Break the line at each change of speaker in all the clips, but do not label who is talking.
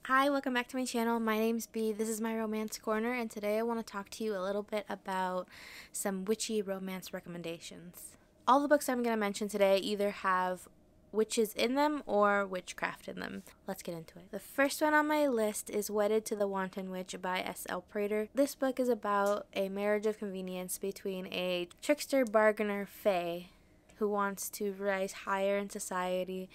Hi, welcome back to my channel. My name's Bee. This is my romance corner, and today I want to talk to you a little bit about some witchy romance recommendations. All the books I'm going to mention today either have witches in them or witchcraft in them. Let's get into it. The first one on my list is Wedded to the Wanton Witch by S.L. Prater. This book is about a marriage of convenience between a trickster bargainer fae who wants to rise higher in society,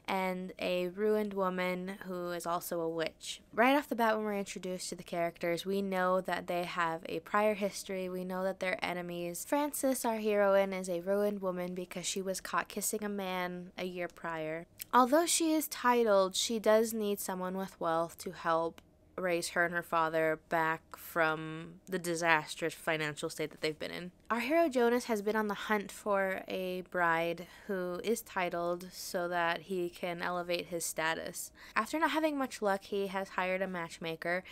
and a ruined woman who is also a witch. Right off the bat, when we're introduced to the characters, we know that they have a prior history. We know that they're enemies. Frances, our heroine, is a ruined woman because she was caught kissing a man a year prior. Although she is titled, she does need someone with wealth to help raise her and her father back from the disastrous financial state that they've been in. Our hero Jonas has been on the hunt for a bride who is titled so that he can elevate his status. After not having much luck, he has hired a matchmaker.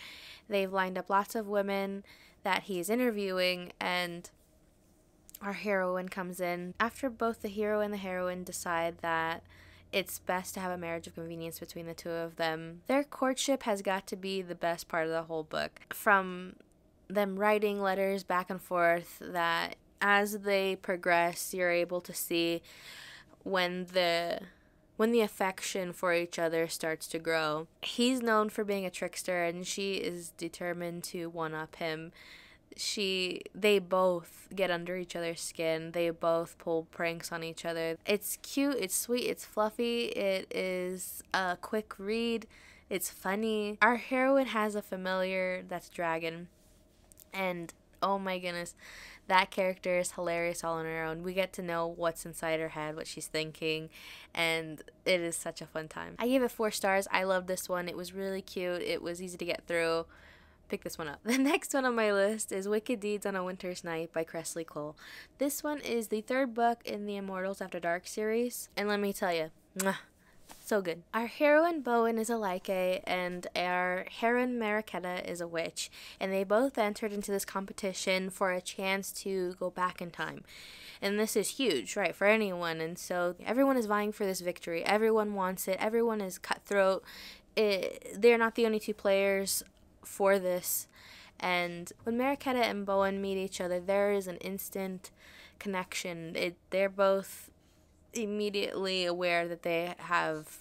They've lined up lots of women that he's interviewing, and our heroine comes in. After both the hero and the heroine decide that it's best to have a marriage of convenience between the two of them, their courtship has got to be the best part of the whole book. From them writing letters back and forth, that as they progress, you're able to see when the affection for each other starts to grow. He's known for being a trickster, and she is determined to one-up him. They both get under each other's skin. They both pull pranks on each other. It's cute, it's sweet, it's fluffy, it is a quick read, it's funny. Our heroine has a familiar that's Dragon, and oh my goodness, that character is hilarious all on her own. We get to know what's inside her head, what she's thinking, and it is such a fun time. I gave it 4 stars. I loved this one. It was really cute. It was easy to get through. Pick this one up. The next one on my list is Wicked Deeds on a Winter's Night by Cressley Cole. This one is the 3rd book in the Immortals After Dark series, and let me tell you, so good. Our heroine Bowen is a Lycae, and our heroine Mariquetta is a witch, and they both entered into this competition for a chance to go back in time. And this is huge, right, for anyone, and so everyone is vying for this victory. Everyone wants it. Everyone is cutthroat. They're not the only 2 players for this, and when Mariquetta and Bowen meet each other, there is an instant connection. They're both immediately aware that they have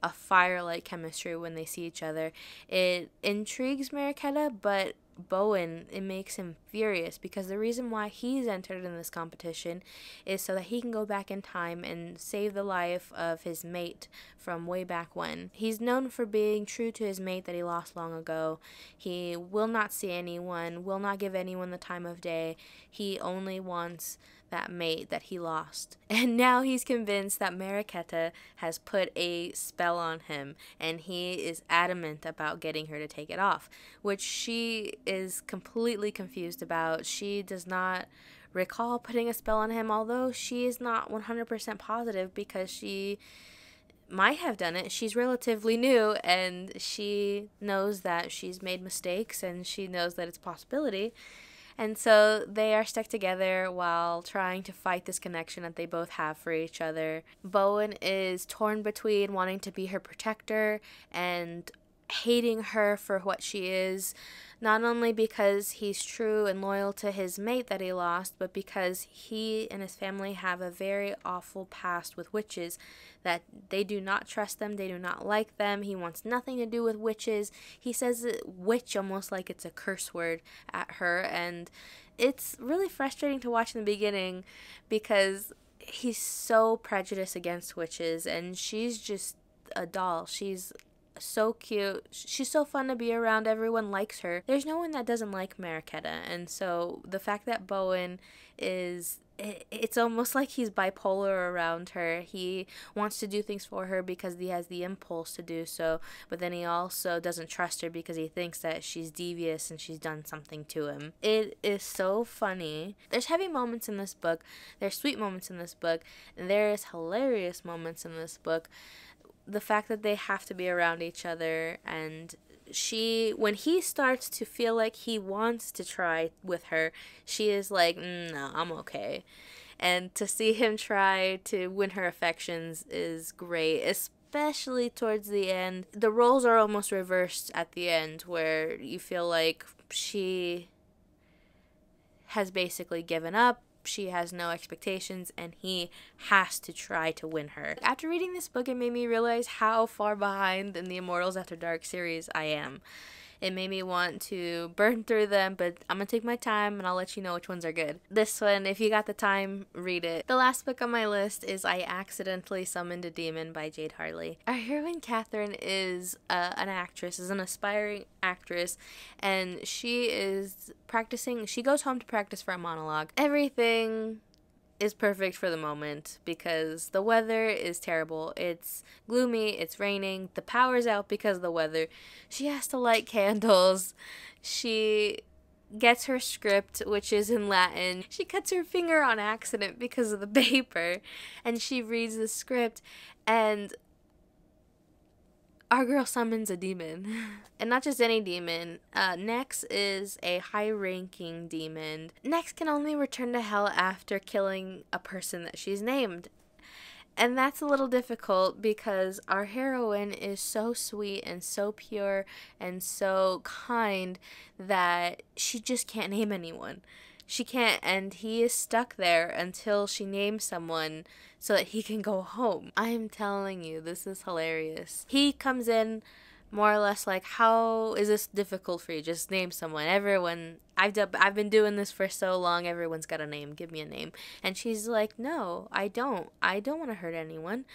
a fire-like chemistry when they see each other. It intrigues Mariquetta, but Bowen, it makes him furious, because the reason why he's entered in this competition is so that he can go back in time and save the life of his mate from way back when. He's known for being true to his mate that he lost long ago. He will not see anyone, will not give anyone the time of day. He only wants that mate that he lost. And now he's convinced that Mariquetta has put a spell on him, and he is adamant about getting her to take it off, which she is completely confused about. She does not recall putting a spell on him, although she is not 100% positive, because she might have done it. She's relatively new, and she knows that she's made mistakes, and she knows that it's a possibility. And so they are stuck together while trying to fight this connection that they both have for each other. Bowen is torn between wanting to be her protector and hating her for what she is, not only because he's true and loyal to his mate that he lost, but because he and his family have a very awful past with witches, that they do not trust them, they do not like them. He wants nothing to do with witches. He says witch almost like it's a curse word at her, and it's really frustrating to watch in the beginning because he's so prejudiced against witches, and she's just a doll. She's so cute. She's so fun to be around. Everyone likes her. There's no one that doesn't like Mariquetta, and so the fact that Bowen is, it's almost like he's bipolar around her. He wants to do things for her because he has the impulse to do so, but then he also doesn't trust her because he thinks that she's devious and she's done something to him. It is so funny. There's heavy moments in this book. There's sweet moments in this book. And there's hilarious moments in this book. The fact that they have to be around each other, and when he starts to feel like he wants to try with her, she is like, no, I'm okay. And to see him try to win her affections is great, especially towards the end. The roles are almost reversed at the end, where you feel like she has basically given up. She has no expectations, and he has to try to win her. After reading this book, it made me realize how far behind in the Immortals After Dark series I am. It made me want to burn through them, but I'm gonna take my time and I'll let you know which ones are good. This one, if you got the time, read it. The last book on my list is I Accidentally Summoned a Demon by Jade Harley. Our heroine, Catherine, is an actress, is an aspiring actress, and she is practicing. She goes home to practice for a monologue. Everything is perfect for the moment because the weather is terrible. It's gloomy, it's raining, the power's out because of the weather. She has to light candles. She gets her script, which is in Latin. She cuts her finger on accident because of the paper, and she reads the script, and our girl summons a demon. And not just any demon. Nex is a high-ranking demon. Nex can only return to hell after killing a person that she's named. And that's a little difficult because our heroine is so sweet and so pure and so kind that she just can't name anyone. She can't, and he is stuck there until she names someone so that he can go home. I'm telling you, this is hilarious. He comes in more or less like, how is this difficult for you? Just name someone. Everyone, I've been doing this for so long, everyone's got a name. Give me a name. And she's like, no, I don't want to hurt anyone.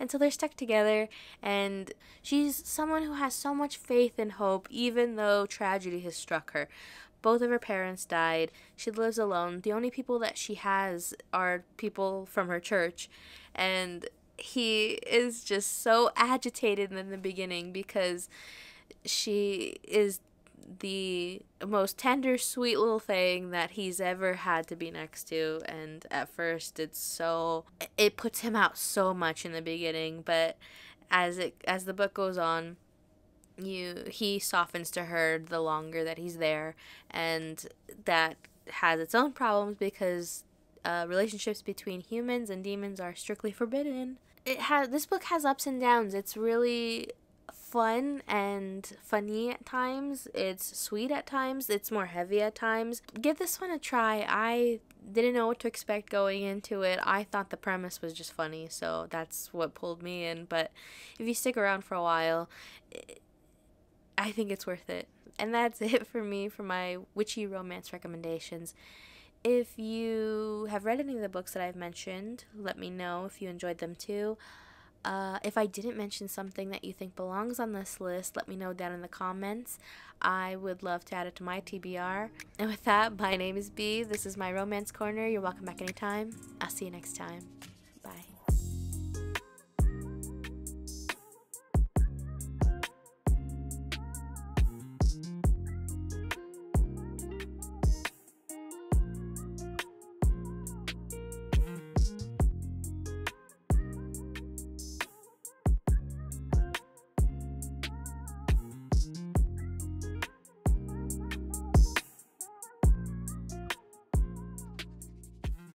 And so they're stuck together, and she's someone who has so much faith and hope, even though tragedy has struck her. Both of her parents died. She lives alone. The only people that she has are people from her church. And he is just so agitated in the beginning because she is the most tender, sweet little thing that he's ever had to be next to. And at first it puts him out so much in the beginning. But as the book goes on, he softens to her the longer that he's there, and that has its own problems because relationships between humans and demons are strictly forbidden. This book has ups and downs. It's really fun and funny at times. It's sweet at times. It's more heavy at times. Give this one a try. I didn't know what to expect going into it. I thought the premise was just funny, so that's what pulled me in. But if you stick around for a while, I think it's worth it. And that's it for me for my witchy romance recommendations. If you have read any of the books that I've mentioned, let me know if you enjoyed them too. If I didn't mention something that you think belongs on this list, let me know down in the comments. I would love to add it to my TBR. And with that, my name is B. This is my Romance Corner. You're welcome back anytime. I'll see you next time.